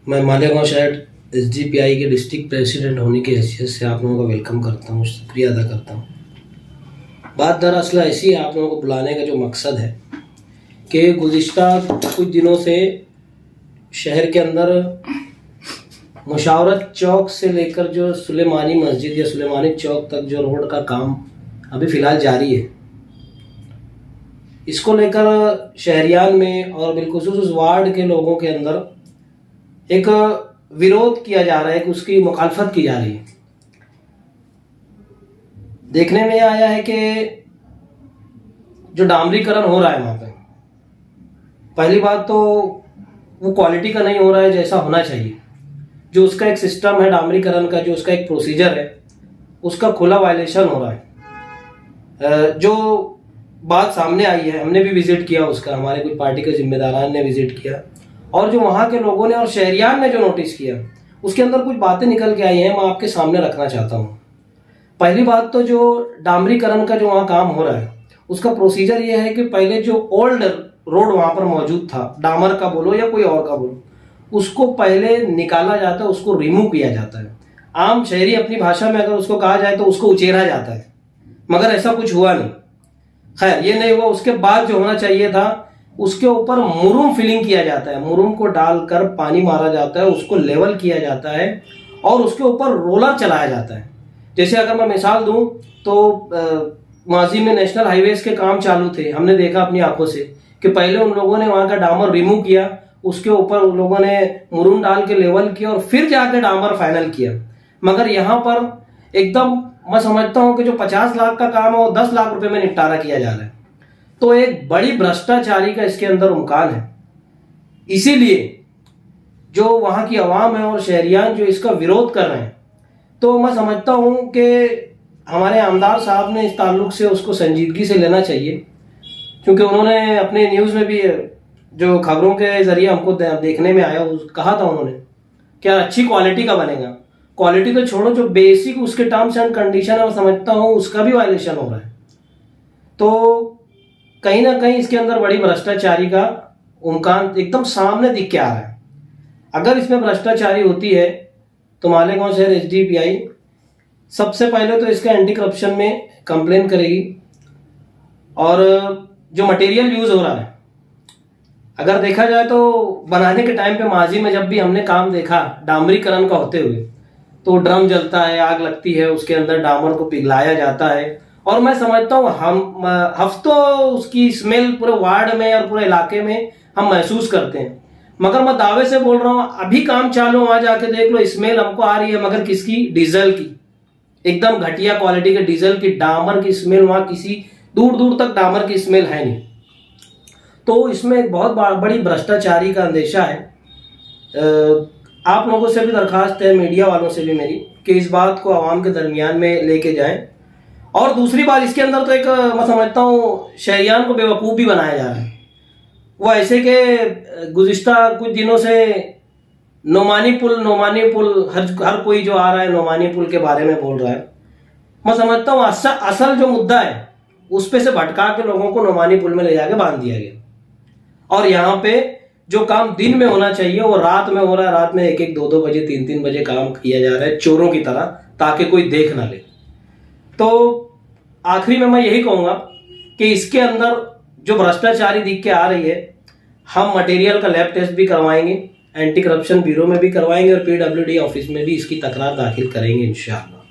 मैं मालेगांव शहर एसडीपीआई के डिस्ट्रिक्ट प्रेसिडेंट होने की हैसियत से आप लोगों का वेलकम करता हूँ, शुक्रिया अदा करता हूँ। बात दरअसल ऐसी है, आप लोगों को बुलाने का जो मकसद है कि गुज़िश्ता कुछ दिनों से शहर के अंदर मुशावरत चौक से लेकर जो सुलेमानी मस्जिद या सुलेमानी चौक तक जो रोड का काम अभी फ़िलहाल जारी है, इसको लेकर शहरियान में और बिलखुसूस उस वार्ड के लोगों के अंदर एक विरोध किया जा रहा है कि उसकी मुखालफत की जा रही है। देखने में आया है कि जो डामरीकरण हो रहा है वहाँ पे, पहली बात तो वो क्वालिटी का नहीं हो रहा है जैसा होना चाहिए। जो उसका एक सिस्टम है डामरीकरण का, जो उसका एक प्रोसीजर है, उसका खुला वायलेशन हो रहा है। जो बात सामने आई है, हमने भी विजिट किया उसका, हमारे कुछ पार्टी के जिम्मेदारान ने विजिट किया, और जो वहाँ के लोगों ने और शहरियान ने जो नोटिस किया, उसके अंदर कुछ बातें निकल के आई हैं, मैं आपके सामने रखना चाहता हूँ। पहली बात तो जो डामरीकरण का जो वहाँ काम हो रहा है, उसका प्रोसीजर ये है कि पहले जो ओल्ड रोड वहाँ पर मौजूद था, डामर का बोलो या कोई और का बोलो, उसको पहले निकाला जाता है, उसको रिमूव किया जाता है। आम शहरी अपनी भाषा में अगर उसको कहा जाए तो उसको उचेरा जाता है, मगर ऐसा कुछ हुआ नहीं। खैर, ये नहीं हुआ। उसके बाद जो होना चाहिए था, उसके ऊपर मुरुम फिलिंग किया जाता है, मुरुम को डालकर पानी मारा जाता है, उसको लेवल किया जाता है और उसके ऊपर रोलर चलाया जाता है। जैसे अगर मैं मिसाल दूं तो माजी में नेशनल हाईवेज के काम चालू थे, हमने देखा अपनी आंखों से कि पहले उन लोगों ने वहां का डामर रिमूव किया, उसके ऊपर उन लोगों ने मुरुम डाल के लेवल किया और फिर जाकर डामर फाइनल किया। मगर यहाँ पर एकदम मैं समझता हूँ कि जो 50 लाख का काम है वो 10 लाख रुपए में निपटारा किया जा रहा है। तो एक बड़ी भ्रष्टाचारी का इसके अंदर उम्कान है। इसीलिए जो वहां की आवाम है और शहरियान जो इसका विरोध कर रहे हैं, तो मैं समझता हूं कि हमारे आमदार साहब ने इस ताल्लुक से उसको संजीदगी से लेना चाहिए, क्योंकि उन्होंने अपने न्यूज़ में भी जो खबरों के जरिए हमको देखने में आया, कहा था उन्होंने क्या अच्छी क्वालिटी का बनेगा। क्वालिटी तो छोड़ो, जो बेसिक उसके टर्म्स एंड कंडीशन है मैं समझता हूँ उसका भी वायलेशन हो रहा है। तो कहीं ना कहीं इसके अंदर बड़ी भ्रष्टाचारी का उम्कान एकदम सामने दिख के आ रहा है। अगर इसमें भ्रष्टाचारी होती है तो मालेगांव शहर एसडीपीआई सबसे पहले तो इसका एंटी करप्शन में कंप्लेन करेगी, और जो मटेरियल यूज हो रहा है, अगर देखा जाए तो बनाने के टाइम पे माजी में जब भी हमने काम देखा डामरीकरण का होते हुए, तो ड्रम जलता है, आग लगती है, उसके अंदर डामर को पिघलाया जाता है, और मैं समझता हूँ हम हफ्तों उसकी स्मेल पूरे वार्ड में और पूरे इलाके में हम महसूस करते हैं। मगर मैं दावे से बोल रहा हूँ, अभी काम चालू, वहां जाके देख लो, स्मेल हमको आ रही है, मगर किसकी? डीजल की, एकदम घटिया क्वालिटी के डीजल की, डामर की स्मेल वहां किसी दूर दूर तक डामर की स्मेल है नहीं। तो इसमें एक बहुत बड़ी भ्रष्टाचारी का अंदेशा है। आप लोगों से भी दरखास्त है, मीडिया वालों से भी मेरी, कि इस बात को आवाम के दरमियान में लेके जाएं। और दूसरी बात, इसके अंदर तो एक मैं समझता हूँ शहरियान को बेवकूफ़ भी बनाया जा रहा है। वो ऐसे के गुज़िश्ता कुछ दिनों से नोमानी पुल हर कोई जो आ रहा है नोमानी पुल के बारे में बोल रहा है। मैं समझता हूँ असल जो मुद्दा है उस पे से भटका के लोगों को नोमानी पुल में ले जाके बांध दिया गया, और यहाँ पे जो काम दिन में होना चाहिए वो रात में हो रहा है। रात में 1-1, 2-2 बजे, 3-3 बजे काम किया जा रहा है चोरों की तरह, ताकि कोई देख ना ले। तो आखिरी में मैं यही कहूंगा कि इसके अंदर जो भ्रष्टाचारी दिख के आ रही है, हम मटेरियल का लैब टेस्ट भी करवाएंगे, एंटी करप्शन ब्यूरो में भी करवाएंगे, और पीडब्ल्यूडी ऑफिस में भी इसकी तकरार दाखिल करेंगे इंशाअल्लाह।